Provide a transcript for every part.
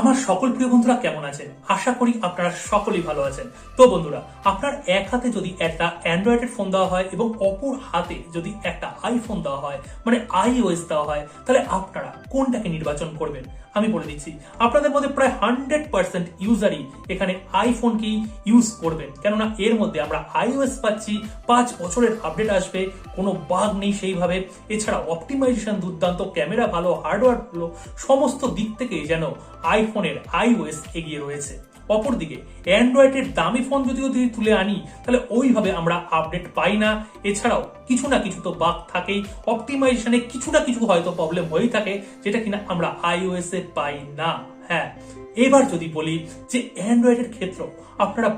আমার সকল প্রিয় বন্ধুরা কেমন আছেন? আশা করি আপনারা সকলেই ভালো আছেন। তো বন্ধুরা, আপনার এক হাতে যদি একটা অ্যান্ড্রয়েডের ফোন দেওয়া হয় এবং অপর হাতে যদি একটা আইফোন দেওয়া হয়, মানে iOS দেওয়া হয়, তাহলে আপনারা কোনটাকে নির্বাচন করবেন? আমি বলে দিচ্ছি, আপনাদের মধ্যে প্রায় 100% ইউজারই এখানে আইফোনকেই ইউজ করবেন, কেননা এর মধ্যে আমরা iOS পাচ্ছি, 5 বছরের আপডেট আসবে, কোনো বাগ নেই সেইভাবে, এছাড়া অপটিমাইজেশন দুর্দান্ত, ক্যামেরা ভালো, হার্ডওয়্যার ভালো, সমস্ত দিক থেকে যেন আইফোনের iOS এগিয়ে রয়েছে। অপরদিকে অ্যান্ড্রয়েডের দামি ফোন যদিও তুলে আনি, তাহলে ওইভাবে আমরা আপডেট পাই না। এছাড়াও কিছু না কিছু তো বাগ থাকেই, অপটিমাইজেশনে কিছু না কিছু হয়তো প্রবলেম হয়েই থাকে, যেটা কিনা আমরা iOS এ পাই না। হ্যাঁ, এবার যদি বলি যে অ্যান্ড্রয়েডের ক্ষেত্র আপনারা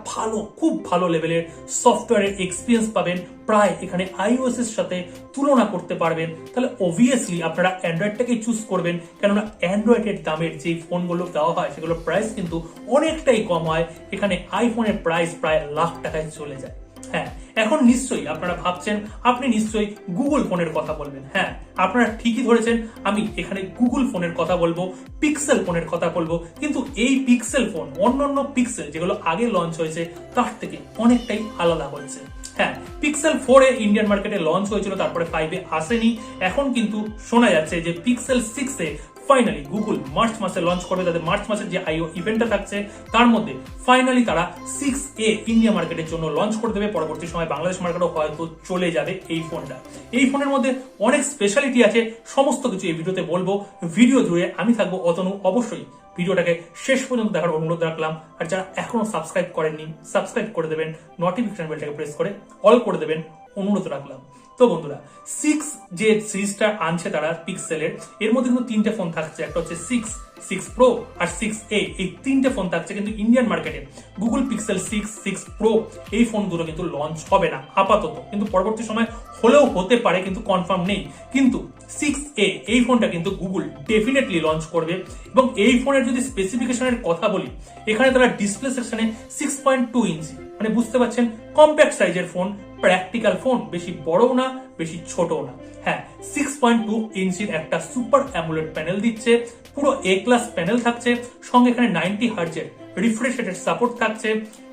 খুব ভালো লেভেলের সফটওয়্যারের এক্সপিরিয়েন্স পাবেন, প্রায় এখানে iOS এর সাথে তুলনা করতে পারবেন, তাহলে অবভিয়াসলি আপনারা অ্যান্ড্রয়েডটাকেই চুজ করবেন, কেননা অ্যান্ড্রয়েডের দামের যে ফোনগুলো দেওয়া হয় সেগুলোর প্রাইস কিন্তু অনেকটাই কম হয়। এখানে আইফোনের প্রাইস প্রায় লাখ টাকায় চলে যায়। হ্যাঁ, এখন নিশ্চয়ই আপনারা ভাবছেন, আপনি নিশ্চয়ই গুগল ফোনের কথা বলবেন। হ্যাঁ, আপনারা ঠিকই ধরেছেন, আমি এখানে গুগল ফোনের কথা বলবো, পিক্সেল ফোনের কথা বলবো। কিন্তু এই পিক্সেল ফোন অন্যান্য পিক্সেল যেগুলো আগে লঞ্চ হয়েছে তার থেকে অনেকটাই আলাদা হচ্ছে। হ্যাঁ, পিক্সেল 4 এ ইন্ডিয়ান মার্কেটে লঞ্চ হয়েছিল, তারপরে 5 এ আসেনি। এখন কিন্তু শোনা যাচ্ছে যে পিক্সেল 6 এ ফাইনালি গুগল মার্চ মাসে লঞ্চ করবে। তাদের মার্চ মাসের যে আইও ইভেন্টটা থাকছে তার মধ্যে ফাইনালি তারা 6A ইন্ডিয়া মার্কেটের জন্য লঞ্চ করে দেবে। পরবর্তী সময় বাংলাদেশ মার্কেটও হয়তো চলে যাবে এই ফোনটা। এই ফোনের মধ্যে অনেক স্পেশালিটি আছে, সমস্ত কিছু এই ভিডিওতে বলবো। ভিডিও জুড়ে আমি থাকবো অতনু। অবশ্যই ভিডিওটাকে শেষ পর্যন্ত দেখার অনুরোধ রাখলাম। আর যারা এখনো সাবস্ক্রাইব করেননি, সাবস্ক্রাইব করে দেবেন, নোটিফিকেশন বেলটাকে প্রেস করে অল করে দেবেন, অনুরোধ রাখলাম। তো বন্ধুরা, 6 যে সিরিজটা আনছে তারা পিক্সেলের, এর মধ্যে কিন্তু 3টে ফোন থাকছে। একটা হচ্ছে 6 Pro আর 6A, এই 3টে ফোন থাকছে। কিন্তু ইন্ডিয়ান মার্কেটে গুগল পিক্সেল 6 Pro এই ফোনগুলো কিন্তু লঞ্চ হবে না আপাতত, কিন্তু পরবর্তী সময় হলেও হতে পারে, কিন্তু কনফার্ম নেই। কিন্তু 6A এই ফোনটা কিন্তু গুগল ডেফিনেটলি লঞ্চ করবে। এবং এই ফোনের যদি স্পেসিফিকেশনের কথা বলি, এখানে তারা ডিসপ্লে সেকশনে 6.2 ইঞ্চি, মানে বুঝতে পারছেন কম্প্যাক্ট সাইজের ফোন, প্র্যাকটিক্যাল ফোন, বেশি বড়ও না বেশি ছোটও না। হ্যাঁ, 6.2 ইঞ্চির একটা সুপার অ্যামোলেড প্যানেল দিচ্ছে, পুরো A ক্লাস প্যানেল থাকছে, সঙ্গে এখানে 90 হার্জের রিফ্রেশ রেটের সাপোর্ট থাকছে।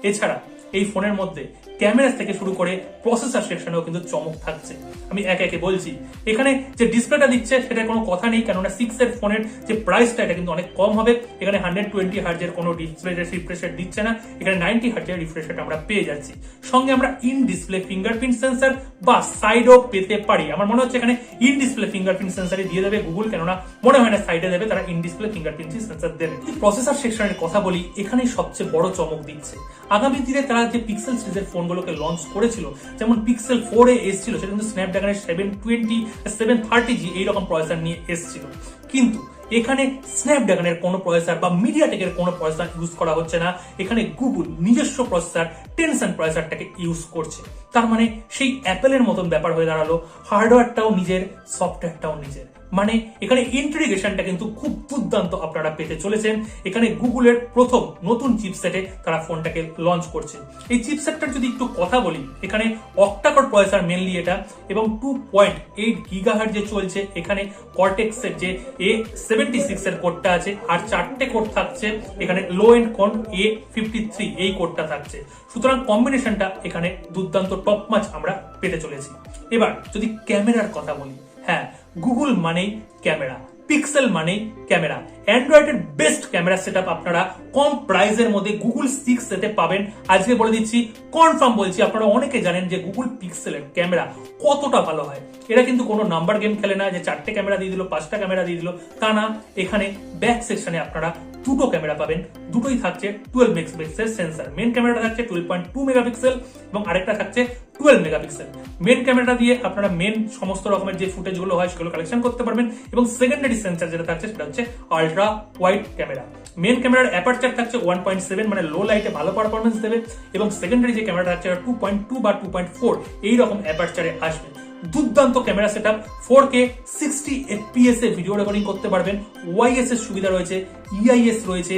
এছাড়া এই ফোনের মধ্যে ক্যামেরা থেকে শুরু করে প্রসেসর সেকশনেও কিন্তু চমক থাকছে। আমি একে একে বলছি। এখানে যে ডিসপ্লেটা দিচ্ছে সেটার কোনো কথা নেই, কেননা 6 এর ফোনের যে প্রাইসটা এটা কিন্তু অনেক কম হবে। এখানে 120 হার্জের কোনো ডিসপ্লে রিফ্রেশ রেট দিচ্ছে না, এখানে 90 হার্জের রিফ্রেশ রেট আমরা পেয়ে যাচ্ছি। সঙ্গে আমরা ইন ডিসপ্লে ফিঙ্গারপ্রিন্ট সেন্সর বা সাইডও পেতে পারি। আমার মনে হচ্ছে এখানে ইন ডিসপ্লে ফিঙ্গারপ্রিন্ট সেন্সরই দিয়ে দেবে গুগল, কেননা মনে হয় না সাইডে দেবে, তারা ইন ডিসপ্লে ফিঙ্গারপ্রিন্ট সেন্সর দেবে। প্রসেসর সেকশনের কথা বলি, এখানে সবচেয়ে বড় চমক দিচ্ছে। আগামী দিনে তারা যে পিক্সেল সিরিজের ফোনগুলোকে লঞ্চ করেছিল, যেমন পিক্সেল 4 এ এসেছিল, সেটা কিন্তু স্ন্যাপড্রাগনের 720 730G এইরকম প্রসেসর নিয়ে এসেছিল। কিন্তু এখানে স্ন্যাপড্রাগনের কোনো প্রসেসর বা মিডিয়াটেকের কোনো প্রসেসর ইউজ করা হচ্ছে না। এখানে গুগল নিজস্ব প্রসেসর টেনসন প্রসেসরটাকে ইউজ করছে। তার মানে সেই অ্যাপেলের মতন ব্যাপার হয়ে দাঁড়ালো, হার্ডওয়্যারটাও নিজের, সফটওয়্যারটাও নিজের। মানে এখানে ইন্টিগ্রেশনটা কিন্তু খুব দুর্দান্ত আপনারা পেতে চলেছেন। এখানে গুগলের প্রথম নতুন চিপসেটে তারা ফোনটাকে লঞ্চ করছে। এই চিপসেটটার যদি একটু কথা বলি, এখানে অক্টাকোর প্রসেসর মেনলি এটা, এবং 2.8 গিগাহার্টজ যে চলছে। এখানে কর্টেক্সের যে A76 এর কোডটা আছে, আর 4টে কোড থাকছে। এখানে লো এন্ড কোড A53 এই কোডটা থাকছে। সুতরাং কম্বিনেশনটা এখানে দুর্দান্ত টপ মাচ আমরা পেতে চলেছি। এবার যদি ক্যামেরার কথা বলি, হ্যাঁ, গুগল মানেই ক্যামেরা, পিক্সেল মানেই ক্যামেরা। অ্যান্ড্রয়েডের বেস্ট ক্যামেরা সেটআপ আপনারা কম প্রাইসের মধ্যে গুগল 6 এতে পাবেন। আজকে বলে দিচ্ছি, কনফার্ম বলছি, আপনারা অনেকে জানেন যে গুগল পিক্সেলের ক্যামেরা কতটা ভালো হয়। এরা কিন্তু কোনো নাম্বার গেম খেলে না যে 4টে ক্যামেরা দিয়ে দিল, 5টা ক্যামেরা দিয়ে দিল, তা না। এখানে ব্যাক সেকশনে আপনারা 2টো ক্যামেরা পাবেন, দুটোই থাকছে 12 মেগাপিক্সেল সেন্সর। মেন ক্যামেরাটা থাকছে 12.2 মেগাপিক্সেল এবং আরেকটা থাকছে 12 মেগাপিক্সেল। মেন ক্যামেরাটা দিয়ে আপনারা মেন সমস্ত রকমের যে ফুটেজগুলো হয় সেগুলো কালেকশন করতে পারবেন, এবং সেকেন্ডারি সেন্সর যেটা থাকছে সেটা হচ্ছে আলট্রা ওয়াইড ক্যামেরা। মেন ক্যামেরার অ্যাপারচার থাকছে 1.7, মানে লো লাইটে ভালো পারফরমেন্স দেবে, এবং সেকেন্ডারি যে ক্যামেরাটা থাকছে 2.2 বা 2.4 এইরকম অ্যাপারচারে আসবে। দুর্দান্ত ক্যামেরা সেটআপ, 4K 60 FPS এ ভিডিও রেকর্ডিং করতে পারবেন। ওয়াইএস এর সুবিধা রয়েছে, EIS রয়েছে,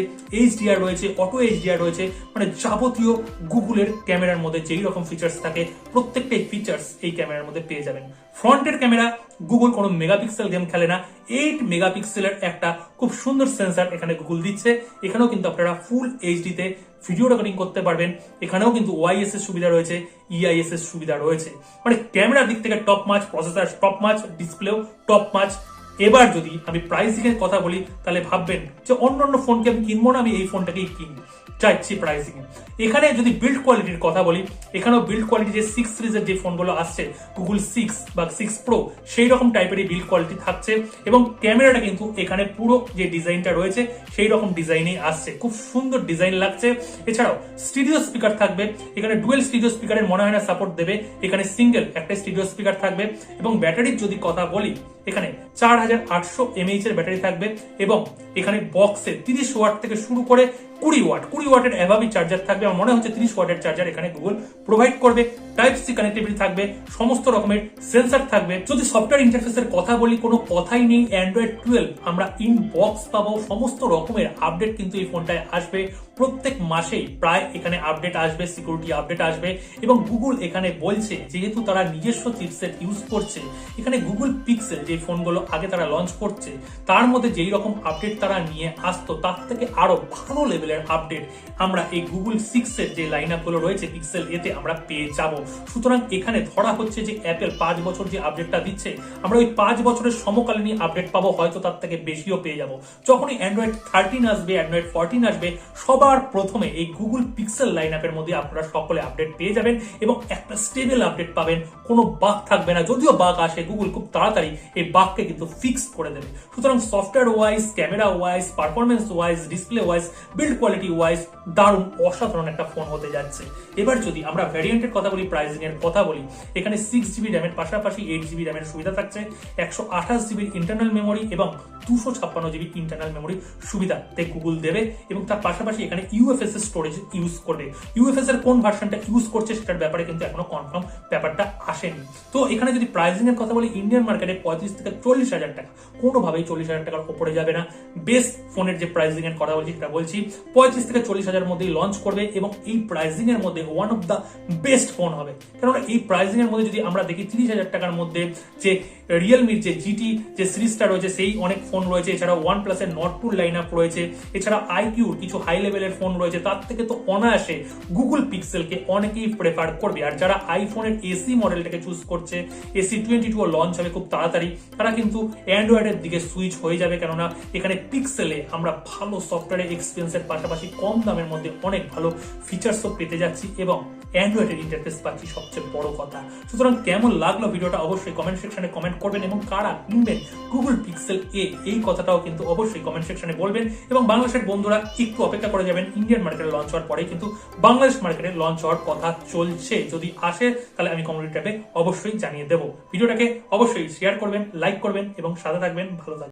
HDR রয়েছে, অটো HDR রয়েছে, মানে যাবতীয় গুগলের ক্যামেরার মধ্যে যেই রকম ফিচার্স থাকে প্রত্যেকটাই ফিচার্স এই ক্যামেরার মধ্যে পেয়ে যাবেন। ফ্রন্টের ক্যামেরা গুগল কোনো মেগাপিক্সেল গেম খেলে না, 8 মেগাপিক্সেলের একটা খুব সুন্দর সেন্সার এখানে গুগল দিচ্ছে। এখানেও কিন্তু আপনারা ফুল এইচডিতে ভিডিও রেকর্ডিং করতে পারবেন। এখানেও কিন্তু ওআইএস এর সুবিধা রয়েছে, ইআইএস এর সুবিধা রয়েছে, মানে ক্যামেরার দিক থেকে top much, processor top much, ডিসপ্লেও টপ মাচ। এবার যদি আমি প্রাইসিং এর কথা বলি তাহলে ভাববেন যে অন্যান্য ফোনকে আমি কিনবো না, আমি এই ফোনটাকেই কিনবো, চাইছি প্রাইসিং। এখানে যদি বিল্ড কোয়ালিটির কথা বলি, এখানেও বিল্ড কোয়ালিটি যে 6 সিরিজের যে ফোনগুলো আসছে গুগল 6 বা 6 প্রো, সেই রকম টাইপেরই বিল্ড কোয়ালিটি থাকছে। এবং ক্যামেরাটা কিন্তু এখানে পুরো যে ডিজাইনটা রয়েছে সেই রকম ডিজাইনেই আসছে, খুব সুন্দর ডিজাইন লাগছে। এছাড়াও স্টিরিও স্পিকার থাকবে, এখানে ডুয়েল স্টিরিও স্পিকারের মনে হয় না সাপোর্ট দেবে, এখানে সিঙ্গেল একটা স্টিরিও স্পিকার থাকবে। এবং ব্যাটারির যদি কথা বলি, এখানে 4800 mAh এর ব্যাটারি থাকবে এবং এখানে বক্সে 30 ওয়াট থেকে শুরু করে 20 ওয়াটের অ্যাভাবি চার্জার থাকবে। আমার মনে হচ্ছে 30 ওয়াটের চার্জার এখানে গুগল প্রোভাইড করবে। টাইপ সি কানেক্টিভিটি থাকবে, সমস্ত রকমের সেন্সর থাকবে। যদি সফটওয়্যার ইন্টারফেসের কথা বলি, কোনো কথাই নেই, অ্যান্ড্রয়েড 12 আমরা ইন বক্স পাবো, সমস্ত রকমের আপডেট কিন্তু এই ফোনটায় আসবে। প্রত্যেক মাসেই প্রায় এখানে আপডেট আসবে, সিকিউরিটি আপডেট আসবে। এবং গুগল এখানে বলছে যেহেতু তারা নিজস্ব চিপসেট ইউজ করছে, এখানে গুগল পিক্সেল যে ফোনগুলো আগে তারা লঞ্চ করছে তার মধ্যে যেই রকম আপডেট তারা নিয়ে আসতো তার থেকে আরো ভালো লেভেলের আপডেট আমরা এই গুগল 6 এর যে লাইন আপ গুলো রয়েছে পিক্সেল এতে আমরা পেয়ে যাব। সুতরাং এখানে ধরা হচ্ছে যে অ্যাপেল 5 বছর যে আপডেটটা দিচ্ছে, আমরা ওই 5 বছরের সমকালীন আপডেট পাবো, হয়তো তার থেকে বেশিও পেয়ে যাব। যখনই অ্যান্ড্রয়েড 13 আসবে, অ্যান্ড্রয়েড 14 আসবে, সবার প্রথমে এই গুগল পিক্সেল লাইন আপের মধ্যে আপনারা সকলে আপডেট পেয়ে যাবেন এবং একটা স্টেবল আপডেট পাবেন, কোনো বাগ থাকবে না। যদিও বাগ আসে, গুগল খুব তাড়াতাড়ি এই বাগকে কিন্তু ফিক্স করে দেবে। সুতরাং software wise, camera wise, performance wise, display wise, build quality wise দারুণ অসাধারণ একটা ফোন হতে যাচ্ছে। এবার যদি আমরা ভ্যারিয়েন্টের কথা বলি, প্রাইসিং এর কথা বলি, এখানে 6GB র্যামের পাশাপাশি 8GB র্যামের সুবিধা থাকছে, 128GB ইন্টারনাল মেমোরি এবং 256GB ইন্টারনাল মেমোরি সুবিধাতে গুগল দেবে। এবং তার পাশাপাশি এখানে ইউএফএস এর স্টোরেজ ইউজ করবে। ইউএফএস এর কোন ভার্সনটা ইউজ করছে সেটার ব্যাপারে কিন্তু এখনো কনফার্ম ব্যাপারটা আসেনি। তো এখানে যদি প্রাইসিং এর কথা বলি, ইন্ডিয়ান মার্কেটে 35 থেকে 40,000 টাকা, কোনোভাবেই 40,000 টাকার উপরে যাবে না। বেস্ট ফোনের যে প্রাইসিং এর কথা বলছি সেটা বলছি 35 থেকে 40,000 মধ্যেই লঞ্চ করবে এবং এই প্রাইসিং এর মধ্যে one of the best phone হবে। কেননা এই প্রাইসিং এর মধ্যে যদি আমরা দেখি 30,000 টাকার মধ্যে যে রিয়েলমির যে জিটি যে সিরিজটা রয়েছে সেই অনেক ফোন রয়েছে, এছাড়া ওয়ান প্লাসের নট 2 লাইন আপ রয়েছে, এছাড়া আইকিউর কিছু হাই লেভেলের ফোন রয়েছে। তার থেকে তো অনায়াসে গুগল পিক্সেলকে অনেকেই প্রেফার করবে। আর যারা আইফোনের এসি মডেলটাকে চুজ করছে, এসি 22 লঞ্চ হবে খুব তাড়াতাড়ি, তারা কিন্তু অ্যান্ড্রয়েডের দিকে সুইচ হয়ে যাবে। কেননা এখানে পিক্সেলে আমরা ভালো সফটওয়্যার এক্সপিরিয়েন্সের পাশাপাশি কম দামের মধ্যে অনেক ভালো ফিচার্সও পেতে যাচ্ছি এবং অ্যান্ড্রয়েডের ইন্টারফেস পাচ্ছি, সবচেয়ে বড় কথা। সুতরাং কেমন লাগলো ভিডিওটা অবশ্যই কমেন্ট সেকশনে কমেন্ট করবেন এবং কারা কিনবেন গুগল পিক্সেল এ এই কথাটাও কিন্তু অবশ্যই কমেন্ট সেকশনে বলবেন। এবং বাংলাদেশের বন্ধুরা একটু অপেক্ষা করে যাবেন, ইন্ডিয়ান মার্কেটে লঞ্চ হওয়ার পরে কিন্তু বাংলাদেশ মার্কেটে লঞ্চ হওয়ার কথা চলছে। যদি আসে তাহলে আমি কমিউনিটি ট্যাবে অবশ্যই জানিয়ে দেবো। ভিডিওটাকে অবশ্যই শেয়ার করবেন, লাইক করবেন এবং সাথে থাকবেন, ভালো থাকবেন।